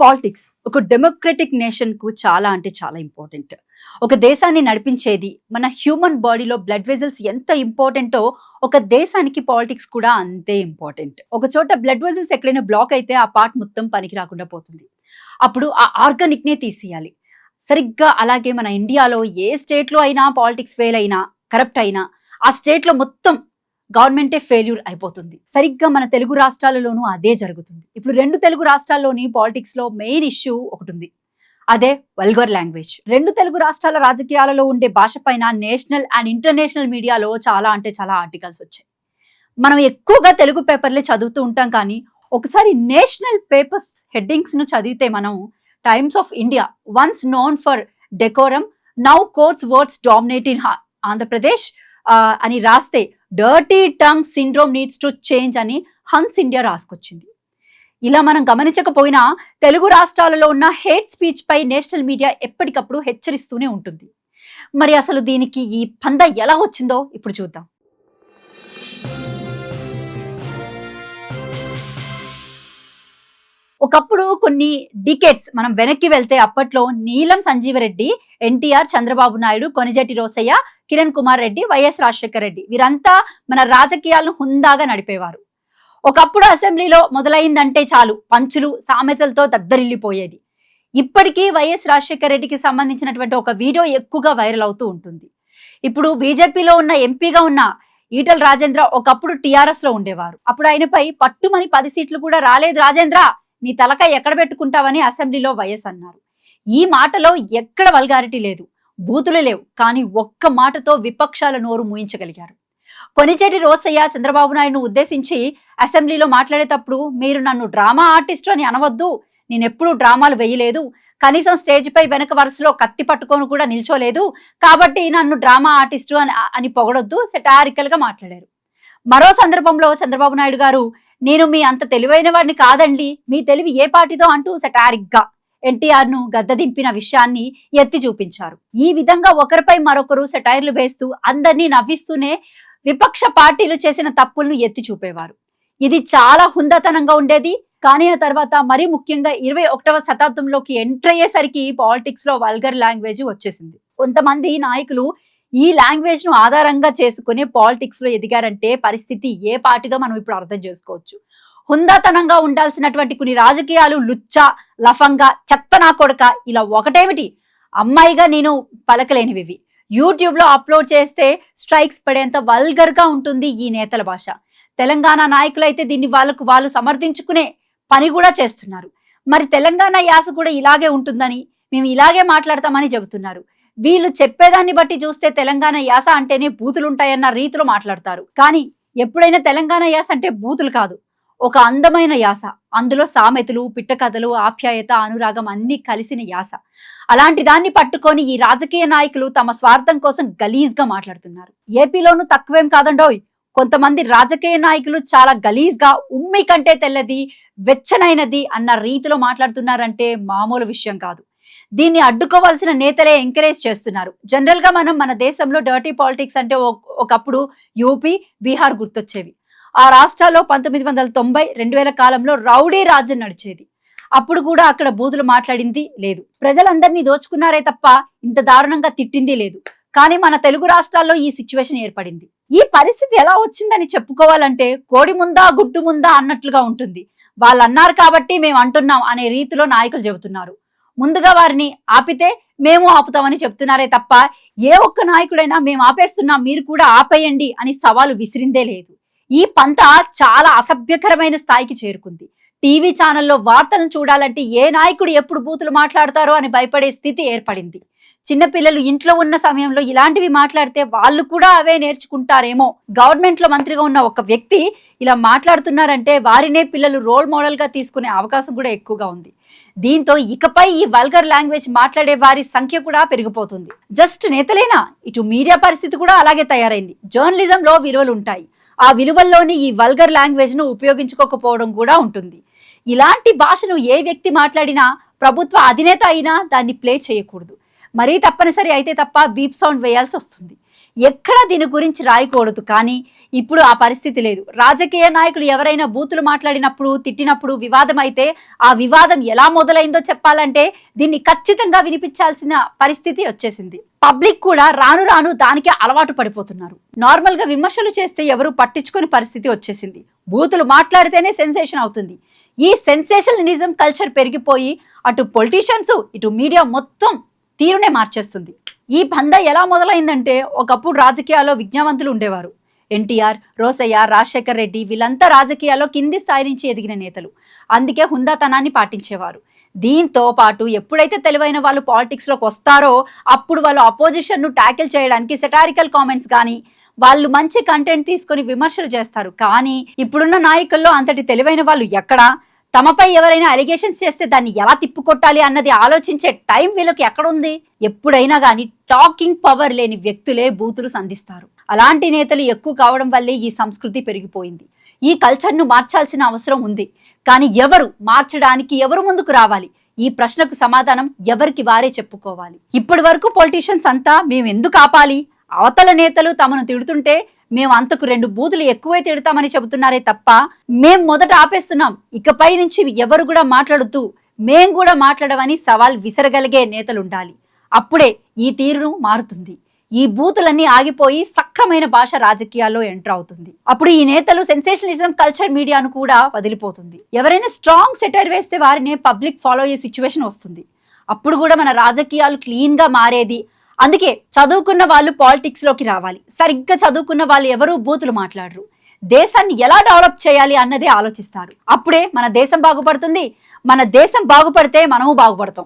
Politics ఒక democratic nation కు చాలా అంటే చాలా ఇంపార్టెంట్. ఒక దేశాన్ని నడిపించేది మన హ్యూమన్ బాడీలో బ్లడ్ వెజల్స్ ఎంత ఇంపార్టెంటో ఒక దేశానికి పాలిటిక్స్ కూడా అంతే ఇంపార్టెంట్. ఒక చోట బ్లడ్ వెజల్స్ ఎక్కడైనా బ్లాక్ అయితే ఆ పార్ట్ మొత్తం పనికి రాకుండా పోతుంది. అప్పుడు ఆ ఆర్గానిక్ నే తీసేయాలి. సరిగ్గా అలాగే మన ఇండియాలో ఏ స్టేట్ లో అయినా పాలిటిక్స్ ఫెయిల్ అయినా, కరప్ట్ అయినా ఆ స్టేట్ లో మొత్తం గవర్నమెంటే ఫెయిల్యూర్ అయిపోతుంది. సరిగ్గా మన తెలుగు రాష్ట్రాలలోనూ అదే జరుగుతుంది. ఇప్పుడు రెండు తెలుగు రాష్ట్రాల్లోని పాలిటిక్స్ లో మెయిన్ ఇష్యూ ఒకటి ఉంది. అదే వల్గర్ లాంగ్వేజ్. రెండు తెలుగు రాష్ట్రాల రాజకీయాలలో ఉండే భాష పైన నేషనల్ అండ్ ఇంటర్నేషనల్ మీడియాలో చాలా అంటే చాలా ఆర్టికల్స్ వచ్చాయి. మనం ఎక్కువగా తెలుగు పేపర్లే చదువుతూ ఉంటాం, కానీ ఒకసారి నేషనల్ పేపర్స్ హెడ్డింగ్స్ ను చదివితే మనం times of India once known for decorum now courts words dominate in Andhra Pradesh అని రాస్తే dirty tongue syndrome needs to change అని హన్స్ ఇండియా రాసుకొచ్చింది. ఇలా మనం గమనించకపోయినా తెలుగు రాష్ట్రాలలో ఉన్న హేట్ స్పీచ్ పై నేషనల్ మీడియా ఎప్పటికప్పుడు హెచ్చరిస్తూనే ఉంటుంది. మరి అసలు దీనికి ఈ పంద ఎలా వచ్చిందో ఇప్పుడు చూద్దాం. ఒకప్పుడు కొన్ని డికేట్స్ మనం వెనక్కి వెళ్తే అప్పట్లో నీలం సంజీవరెడ్డి, ఎన్టీఆర్, చంద్రబాబు నాయుడు, కొనిజెట్టి రోసయ్య, కిరణ్ కుమార్ రెడ్డి, వైఎస్ రాజశేఖర రెడ్డి వీరంతా మన రాజకీయాలను హుందాగా నడిపేవారు. ఒకప్పుడు అసెంబ్లీలో మొదలైందంటే చాలు పంచులు సామెతలతో దద్దరిల్లిపోయేది. ఇప్పటికీ వైఎస్ రాజశేఖర రెడ్డికి సంబంధించినటువంటి ఒక వీడియో ఎక్కువగా వైరల్ అవుతూ ఉంటుంది. ఇప్పుడు బీజేపీలో ఉన్న ఎంపీగా ఉన్న ఈటల రాజేంద్ర ఒకప్పుడు టీఆర్ఎస్ లో ఉండేవారు. అప్పుడు ఆయనపై పట్టుమని 10 సీట్లు కూడా రాలేదు రాజేంద్ర, నీ తలకాయ ఎక్కడ పెట్టుకుంటావని అసెంబ్లీలో వైఎస్ అన్నారు. ఈ మాటలో ఎక్కడ వల్గారిటీ లేదు, బూతులు లేవు, కానీ ఒక్క మాటతో విపక్షాల నోరు మూయించగలిగారు. కొనిచేటి రోసయ్య చంద్రబాబు నాయుడును ఉద్దేశించి అసెంబ్లీలో మాట్లాడేటప్పుడు మీరు నన్ను డ్రామా ఆర్టిస్ట్ అని అనవద్దు, నేనెప్పుడూ డ్రామాలు వేయలేదు, కనీసం స్టేజ్ పై వెనక వరుసలో కత్తి పట్టుకొని కూడా నిల్చోలేదు, కాబట్టి నన్ను డ్రామా ఆర్టిస్టు అని పొగడొద్దు, సెటారికల్ గా మాట్లాడారు. మరో సందర్భంలో చంద్రబాబు నాయుడు గారు, నేను మీ అంత తెలివైన వాడిని కాదండి, మీ తెలివి ఏ పార్టీతో అంటూ సెటారిక్ గా ఎన్టీఆర్ ను గద్దదింపిన విషయాన్ని ఎత్తి చూపించారు. ఈ విధంగా ఒకరిపై మరొకరు సెటైర్లు వేస్తూ అందరినీ నవ్విస్తూనే విపక్ష పార్టీలు చేసిన తప్పులను ఎత్తి చూపేవారు. ఇది చాలా హుందాతనంగా ఉండేది. కానీ ఆ తర్వాత మరీ ముఖ్యంగా 21వ శతాబ్దంలోకి ఎంటర్ అయ్యేసరికి పాలిటిక్స్ లో వల్గర్ లాంగ్వేజ్ వచ్చేసింది. కొంతమంది నాయకులు ఈ లాంగ్వేజ్ ను ఆధారంగా చేసుకుని పాలిటిక్స్ లో ఎదిగారంటే పరిస్థితి ఏ పార్టీదో మనం ఇప్పుడు అర్థం చేసుకోవచ్చు. హుందాతనంగా ఉండాల్సినటువంటి కొన్ని రాజకీయాలు లుచ్చా, లఫంగా, చెత్తనా కొడక ఇలా ఒకటేమిటి అమ్మాయిగా నేను పలకలేనివి యూట్యూబ్ లో అప్లోడ్ చేస్తే స్ట్రైక్స్ పడేంత వల్గర్ గా ఉంటుంది ఈ నేతల భాష. తెలంగాణ నాయకులైతే దీన్ని వాళ్ళు సమర్థించుకునే పని కూడా చేస్తున్నారు. మరి తెలంగాణ యాస కూడా ఇలాగే ఉంటుందని, మేము ఇలాగే మాట్లాడతామని చెబుతున్నారు. వీళ్ళు చెప్పేదాన్ని బట్టి చూస్తే తెలంగాణ యాస అంటేనే బూతులుంటాయన్న రీతిలో మాట్లాడతారు. కానీ ఎప్పుడైనా తెలంగాణ యాస అంటే బూతులు కాదు, ఒక అందమైన యాస. అందులో సామెతలు, పిట్టకథలు, ఆప్యాయత, అనురాగం అన్ని కలిసిన యాస. అలాంటి దాన్ని పట్టుకొని ఈ రాజకీయ నాయకులు తమ స్వార్థం కోసం గలీజ్ గా మాట్లాడుతున్నారు. ఏపీలోనూ తక్కువేం కాదండోయ్, కొంతమంది రాజకీయ నాయకులు చాలా గలీజ్ గా ఉమ్మి కంటే తెల్లది, వెచ్చనైనది అన్న రీతిలో మాట్లాడుతున్నారంటే మామూలు విషయం కాదు. దీన్ని అడ్డుకోవాల్సిన నేతలే ఎంకరేజ్ చేస్తున్నారు. జనరల్ గా మనం మన దేశంలో డర్టీ పాలిటిక్స్ అంటే ఒకప్పుడు యూపీ, బీహార్ గుర్తొచ్చేవి. ఆ రాష్ట్రాల్లో 1990, 2000 కాలంలో రౌడీ రాజ్యం నడిచేది. అప్పుడు కూడా అక్కడ బూతులు మాట్లాడింది లేదు, ప్రజలందరినీ దోచుకున్నారే తప్ప ఇంత దారుణంగా తిట్టింది లేదు. కానీ మన తెలుగు రాష్ట్రాల్లో ఈ సిచ్యువేషన్ ఏర్పడింది. ఈ పరిస్థితి ఎలా వచ్చిందని చెప్పుకోవాలంటే కోడి ముందా గుడ్డు ముందా అన్నట్లుగా ఉంటుంది. వాళ్ళు అన్నారు కాబట్టి మేము అంటున్నాం అనే రీతిలో నాయకులు చెబుతున్నారు. ముందుగా వారిని ఆపితే మేము ఆపుతామని చెప్తున్నారే తప్ప ఏ ఒక్క నాయకుడైనా మేము ఆపేస్తున్నాం మీరు కూడా ఆపేయండి అని సవాలు విసిరిందే లేదు. ఈ పంత చాలా అసభ్యకరమైన స్థాయికి చేరుకుంది. టీవీ ఛానల్లో వార్తలను చూడాలంటే ఏ నాయకుడు ఎప్పుడు బూతులు మాట్లాడతారో అని భయపడే స్థితి ఏర్పడింది. చిన్నపిల్లలు ఇంట్లో ఉన్న సమయంలో ఇలాంటివి మాట్లాడితే వాళ్ళు కూడా అవే నేర్చుకుంటారేమో. గవర్నమెంట్ లో మంత్రిగా ఉన్న ఒక వ్యక్తి ఇలా మాట్లాడుతున్నారంటే వారినే పిల్లలు రోల్ మోడల్ గా తీసుకునే అవకాశం కూడా ఎక్కువగా ఉంది. దీంతో ఇకపై ఈ వల్గర్ లాంగ్వేజ్ మాట్లాడే వారి సంఖ్య కూడా పెరిగిపోతుంది. జస్ట్ నేతలేనా, ఇటు మీడియా పరిస్థితి కూడా అలాగే తయారైంది. జర్నలిజం లో విలువలు ఉంటాయి, ఆ విలువల్లోని ఈ వల్గర్ లాంగ్వేజ్ ను ఉపయోగించుకోకపోవడం కూడా ఉంటుంది. ఇలాంటి భాషను ఏ వ్యక్తి మాట్లాడినా ప్రభుత్వ అధినేత అయినా దాన్ని ప్లే చేయకూడదు. మరీ తప్పనిసరి అయితే తప్ప బీప్ సౌండ్ వేయాల్సి వస్తుంది. ఎక్కడ దీని గురించి రాయకూడదు. కానీ ఇప్పుడు ఆ పరిస్థితి లేదు. రాజకీయ నాయకులు ఎవరైనా బూతులు మాట్లాడినప్పుడు, తిట్టినప్పుడు వివాదం అయితే ఆ వివాదం ఎలా మొదలైందో చెప్పాలంటే దీన్ని ఖచ్చితంగా వినిపించాల్సిన పరిస్థితి వచ్చేసింది. పబ్లిక్ కూడా రాను రాను దానికి అలవాటు పడిపోతున్నారు. నార్మల్ గా విమర్శలు చేస్తే ఎవరు పట్టించుకునే పరిస్థితి వచ్చేసింది. బూతులు మాట్లాడితేనే సెన్సేషన్ అవుతుంది. ఈ సెన్సేషనలిజం కల్చర్ పెరిగిపోయి అటు పొలిటీషియన్స్ ఇటు మీడియా మొత్తం తీరునే మార్చేస్తుంది. ఈ బంధ ఎలా మొదలైందంటే ఒకప్పుడు రాజకీయాల్లో విజ్ఞావంతులు ఉండేవారు. ఎన్టీఆర్, రోసయ్య, రాజశేఖర్ రెడ్డి వీళ్ళంతా రాజకీయాల్లో కింది స్థాయి నుంచి ఎదిగిన నేతలు. అందుకే హుందాతనాన్ని పాటించేవారు. దీంతో పాటు ఎప్పుడైతే తెలివైన వాళ్ళు పాలిటిక్స్ లోకి వస్తారో అప్పుడు వాళ్ళు అపోజిషన్ ను ట్యాకిల్ చేయడానికి సెటారికల్ కామెంట్స్ కానీ వాళ్ళు మంచి కంటెంట్ తీసుకొని విమర్శలు చేస్తారు. కానీ ఇప్పుడున్న నాయకుల్లో అంతటి తెలివైన వాళ్ళు ఎక్కడా? తమపై ఎవరైనా అలిగేషన్స్ చేస్తే దాన్ని ఎలా తిప్పుకొట్టాలి అన్నది ఆలోచించే టైం వీళ్ళకి ఎక్కడుంది? ఎప్పుడైనా కానీ టాకింగ్ పవర్ లేని వ్యక్తులే బూతులు సంధిస్తారు. అలాంటి నేతలు ఎక్కువ కావడం వల్లే ఈ సంస్కృతి పెరిగిపోయింది. ఈ కల్చర్ను మార్చాల్సిన అవసరం ఉంది. కానీ ఎవరు మార్చడానికి ఎవరు ముందుకు రావాలి? ఈ ప్రశ్నకు సమాధానం ఎవరికి వారే చెప్పుకోవాలి. ఇప్పటి వరకు పొలిటీషియన్స్ అంతా మేము ఎందుకు ఆపాలి, అవతల నేతలు తమను తిడుతుంటే మేము అంతకు 2 బూతులు ఎక్కువే తిడతామని చెబుతున్నారే తప్ప మేం మొదట ఆపేస్తున్నాం, ఇకపై నుంచి ఎవరు కూడా మాట్లాడుతూ మేం కూడా మాట్లాడమని సవాల్ విసరగలిగే నేతలు ఉండాలి. అప్పుడే ఈ తీరు మారుతుంది. ఈ బూతులన్నీ ఆగిపోయి సక్రమైన భాష రాజకీయాల్లో ఎంటర్ అవుతుంది. అప్పుడు ఈ నేతలు సెన్సేషనలిజం కల్చర్ మీడియాను కూడా వదిలిపోతుంది. ఎవరైనా స్ట్రాంగ్ సెటైర్ వేస్తే వారిని పబ్లిక్ ఫాలో అయ్యే సిచ్యువేషన్ వస్తుంది. అప్పుడు కూడా మన రాజకీయాలు క్లీన్ గా మారేది. అందుకే చదువుకున్న వాళ్ళు పాలిటిక్స్ లోకి రావాలి. సరిగ్గా చదువుకున్న వాళ్ళు ఎవరు బూతులు మాట్లాడరు. దేశాన్ని ఎలా డెవలప్ చేయాలి అన్నదే ఆలోచిస్తారు. అప్పుడే మన దేశం బాగుపడుతుంది. మన దేశం బాగుపడితే మనము బాగుపడతాం.